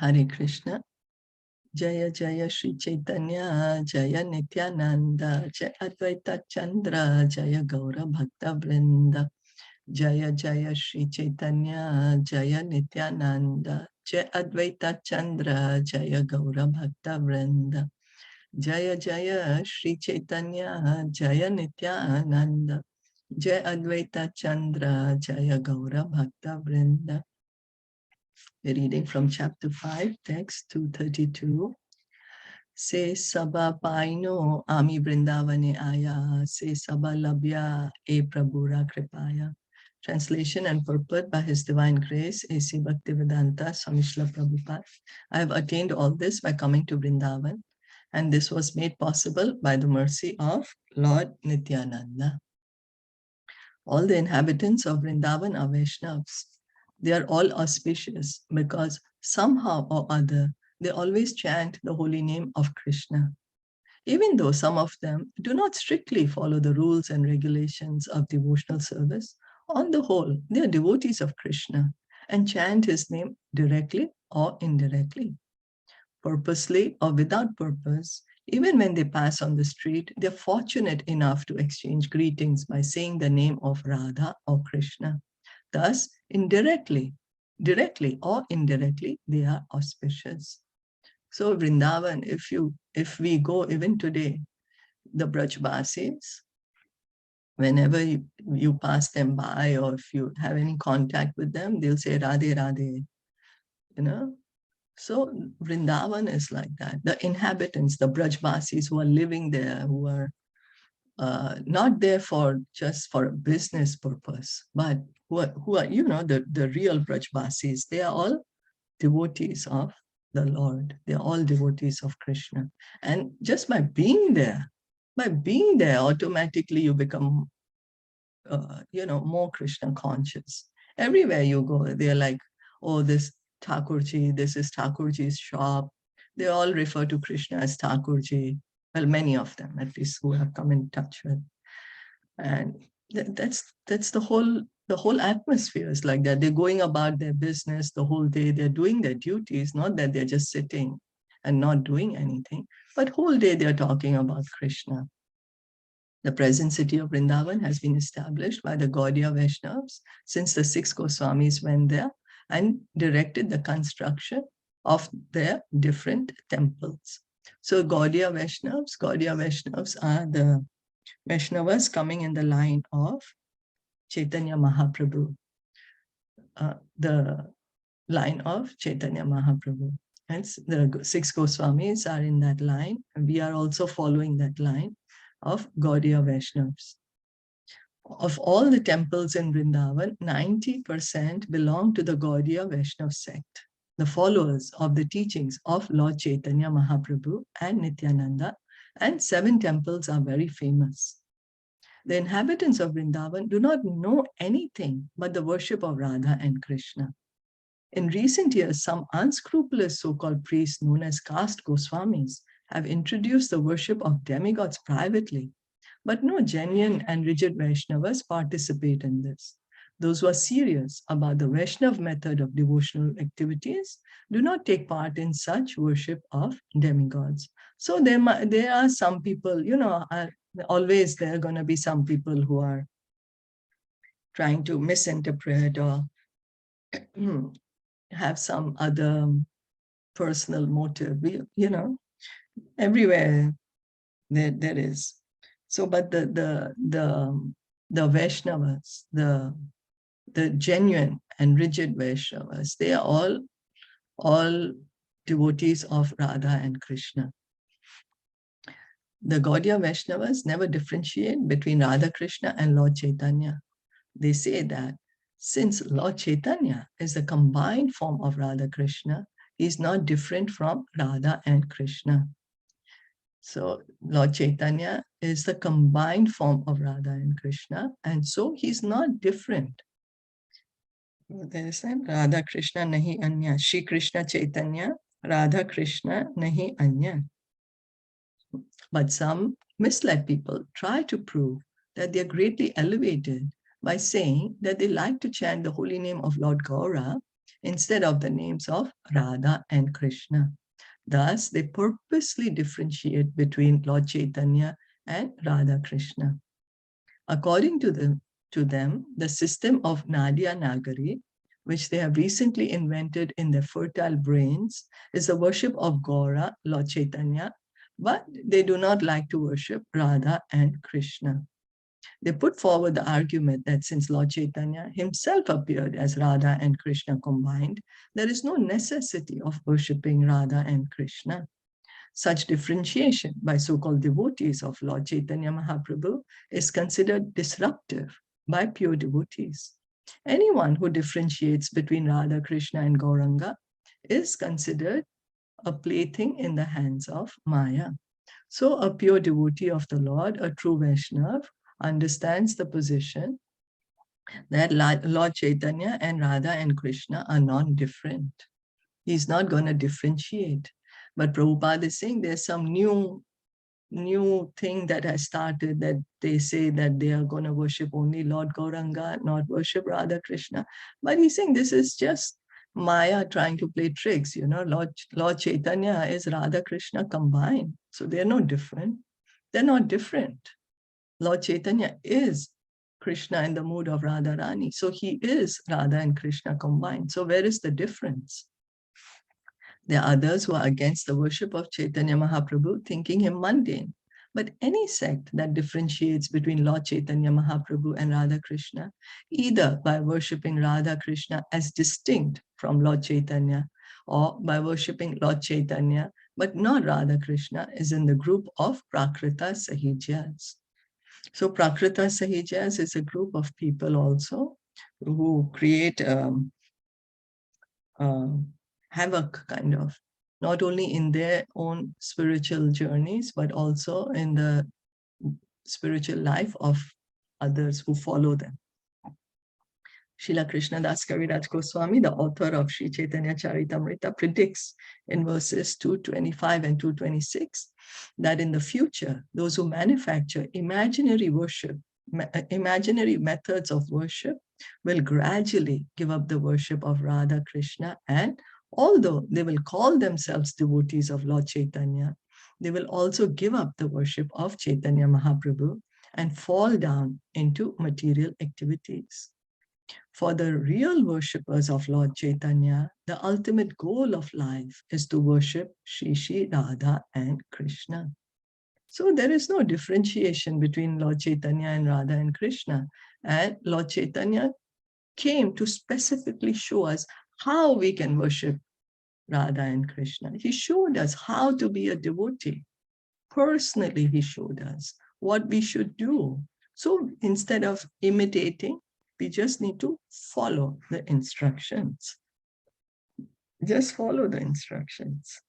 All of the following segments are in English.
Hare Krishna. Jaya Jaya Shri Chaitanya, Jaya Nityananda, Jaya Advaita Chandra, Jaya Gaura Bhakta Vrinda. Jaya Jaya Shri Chaitanya, Jaya Nityananda, Jaya Advaita Chandra, Jaya Gaura Bhakta Vrinda. Jaya Jaya Shri Chaitanya, Jaya Nityananda, Jaya Advaita Chandra, Jaya Gaura Bhakta Vrinda. We're reading from chapter 5, text 232. Se Sabha Paino Ami Vrindavane Aya, Se Sabha Labhya E Prabhura Kripaya. Translation and purport by His Divine Grace, A.C. Bhaktivedanta Swami Srila Prabhupada. I have attained all this by coming to Vrindavan, and this was made possible by the mercy of Lord Nityananda. All the inhabitants of Vrindavan are Vaishnavas. They are all auspicious because somehow or other they always chant the holy name of Krishna. Even though some of them do not strictly follow the rules and regulations of devotional service, on the whole, they are devotees of Krishna and chant his name directly or indirectly. Purposely or without purpose, even when they pass on the street, they're fortunate enough to exchange greetings by saying the name of Radha or Krishna. Thus, directly or indirectly, they are auspicious. So Vrindavan, if we go even today, the Brajbasis, whenever you pass them by or if you have any contact with them, they'll say Radhe Radhe, you know. So Vrindavan is like that. The inhabitants, the Brajbasis who are living there, who are not there for just for a business purpose, but who are the real Brajbasis, they are all devotees of the Lord. They're all devotees of Krishna. And just by being there, automatically you become, more Krishna conscious. Everywhere you go, they're like, oh, this Thakurji, this is Thakurji's shop. They all refer to Krishna as Thakurji. Well, many of them, at least, who have come in touch with. And that's the whole atmosphere is like that. They're going about their business the whole day. They're doing their duties, not that they're just sitting and not doing anything, but whole day they're talking about Krishna. The present city of Vrindavan has been established by the Gaudiya Vaishnavas since the 6 Goswamis went there and directed the construction of their different temples. So Gaudiya Vaishnavas are the Vaishnavas coming in the line of Caitanya Mahaprabhu, the line of Caitanya Mahaprabhu. And the 6 Goswamis are in that line, and we are also following that line of Gaudiya Vaishnavas. Of all the temples in Vrindavan, 90% belong to the Gaudiya Vaishnava sect, the followers of the teachings of Lord Chaitanya Mahaprabhu and Nityananda, and 7 temples are very famous. The inhabitants of Vrindavan do not know anything but the worship of Radha and Krishna. In recent years, some unscrupulous so-called priests known as caste Goswamis have introduced the worship of demigods privately, but no genuine and rigid Vaishnavas participate in this. Those who are serious about the Vaishnav method of devotional activities do not take part in such worship of demigods. So there are some people, always there are going to be some people who are trying to misinterpret or have some other personal motive, everywhere there is. So, but the Vaishnavas, the genuine and rigid Vaishnavas, they are all devotees of Radha and Krishna. The Gaudiya Vaishnavas never differentiate between Radha Krishna and Lord Chaitanya. They say that since Lord Chaitanya is the combined form of Radha Krishna, he is not different from Radha and Krishna. So Lord Chaitanya is the combined form of Radha and Krishna, and so he's not different. There is Radha Krishna nahi anya, Shri Krishna Chaitanya, Radha Krishna nahi anya. But some misled people try to prove that they are greatly elevated by saying that they like to chant the holy name of Lord Gaura instead of the names of Radha and Krishna. Thus, they purposely differentiate between Lord Chaitanya and Radha Krishna. According to them, the system of Nadia Nagari, which they have recently invented in their fertile brains, is the worship of Gaura, Lord Chaitanya, but they do not like to worship Radha and Krishna. They put forward the argument that since Lord Chaitanya himself appeared as Radha and Krishna combined, there is no necessity of worshipping Radha and Krishna. Such differentiation by so-called devotees of Lord Chaitanya Mahaprabhu is considered disruptive by pure devotees. Anyone who differentiates between Radha, Krishna and Gauranga is considered a plaything in the hands of Maya. So a pure devotee of the Lord, a true Vaishnav, understands the position that Lord Chaitanya and Radha and Krishna are non-different. He's not going to differentiate. But Prabhupada is saying there's some new thing that has started, that they say that they are going to worship only Lord Gauranga, not worship Radha Krishna. But he's saying this is just Maya trying to play tricks. Lord Chaitanya is Radha Krishna combined. So they're no different. They're not different. Lord Chaitanya is Krishna in the mood of Radharani. So he is Radha and Krishna combined. So where is the difference? There are others who are against the worship of Chaitanya Mahaprabhu, thinking him mundane. But any sect that differentiates between Lord Chaitanya Mahaprabhu and Radha Krishna, either by worshipping Radha Krishna as distinct from Lord Chaitanya, or by worshipping Lord Chaitanya but not Radha Krishna, is in the group of Prakrita Sahijas. So Prakrita Sahijas is a group of people also who create havoc, kind of, not only in their own spiritual journeys, but also in the spiritual life of others who follow them. Srila Krishnadas Kaviraj Goswami, the author of Sri Caitanya Caritamrita, predicts in verses 225 and 226 that in the future, those who manufacture imaginary methods of worship will gradually give up the worship of Radha Krishna, and although they will call themselves devotees of Lord Chaitanya, they will also give up the worship of Chaitanya Mahaprabhu and fall down into material activities. For the real worshippers of Lord Chaitanya, the ultimate goal of life is to worship Shri Radha and Krishna. So there is no differentiation between Lord Chaitanya and Radha and Krishna. And Lord Chaitanya came to specifically show us how we can worship Radha and Krishna. He showed us how to be a devotee. Personally, he showed us what we should do. So instead of imitating, we just need to follow the instructions. Just follow the instructions.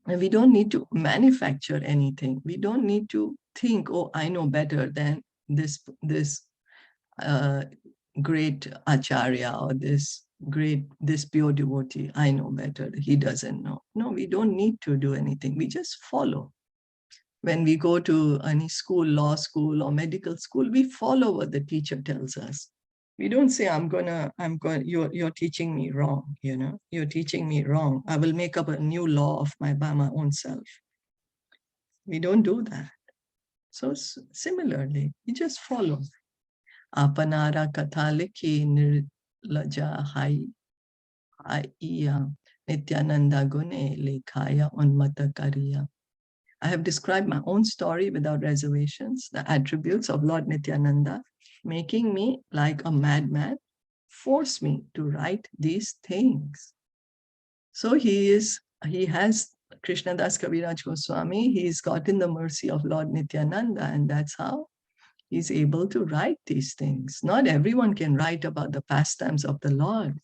And we don't need to manufacture anything. We don't need to think, oh, I know better than this great acharya or this pure devotee. I know better. He doesn't know. No, we don't need to do anything. We just follow. When we go to any school, law school or medical school, we follow what the teacher tells us. We don't say, you're teaching me wrong, you're teaching me wrong. I will make up a new law by my own self. We don't do that. So similarly, we just follow. Apanara kathaliki nirlaja hai aiya nityananda gune lekhaya unmata kariya. I have described my own story without reservations, the attributes of Lord Nityananda, making me like a madman, force me to write these things. So he has Krishnadas Kaviraj Goswami, he's gotten the mercy of Lord Nityananda, and that's how he's able to write these things. Not everyone can write about the pastimes of the Lord.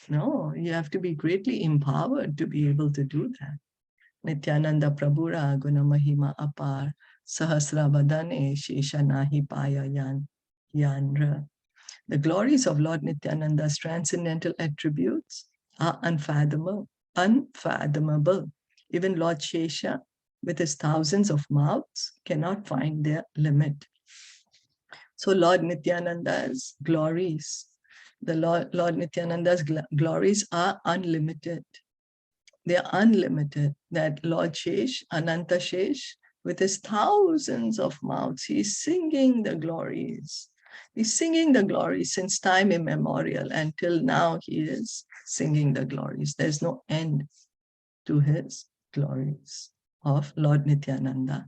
No, you have to be greatly empowered to be able to do that. Nityananda Prabhura Guna Mahima Apar Sahasravadane Sheshanahi Paya Yanra. The glories of Lord Nityananda's transcendental attributes are unfathomable. Even Lord Shesha, with his thousands of mouths, cannot find their limit. So Lord Nityananda's glories The Lord Nityananda's glories are unlimited. They are unlimited. That Lord Shesh, Ananta Shesh, with his thousands of mouths, he's singing the glories. He's singing the glories since time immemorial, and till now he is singing the glories. There's no end to his glories of Lord Nityananda.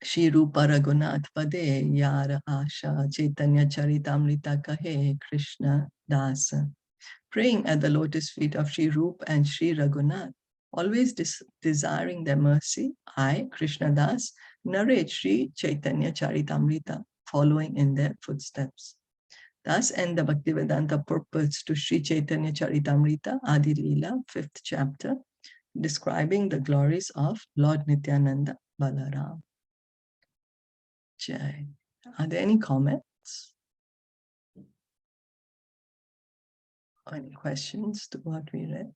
Shri Rupa Raghunath Pade Yara Asha Caitanya Caritamrita Kahe Krishna Dasa. Praying at the lotus feet of Shri Rupa and Shri Raghunath, always desiring their mercy, I, Krishna Das, narrate Shri Caitanya Caritamrita, following in their footsteps. Thus end the Bhaktivedanta purports to Shri Caitanya Caritamrita, Adi-Lila, 5th chapter, describing the glories of Lord Nityananda Balaram. Jai. Are there any comments? Or any questions to what we read?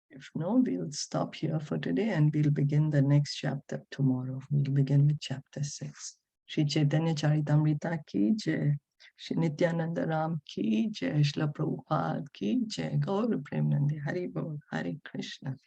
If no, we'll stop here for today and we'll begin the next chapter tomorrow. We'll begin with chapter 6. Shri Caitanya Caritamrita ki jai. Shri Nityananda Ram ki jai. Shila Prabhupada ki jai. Gaur Premanande. Hari Bol. Hare Krishna.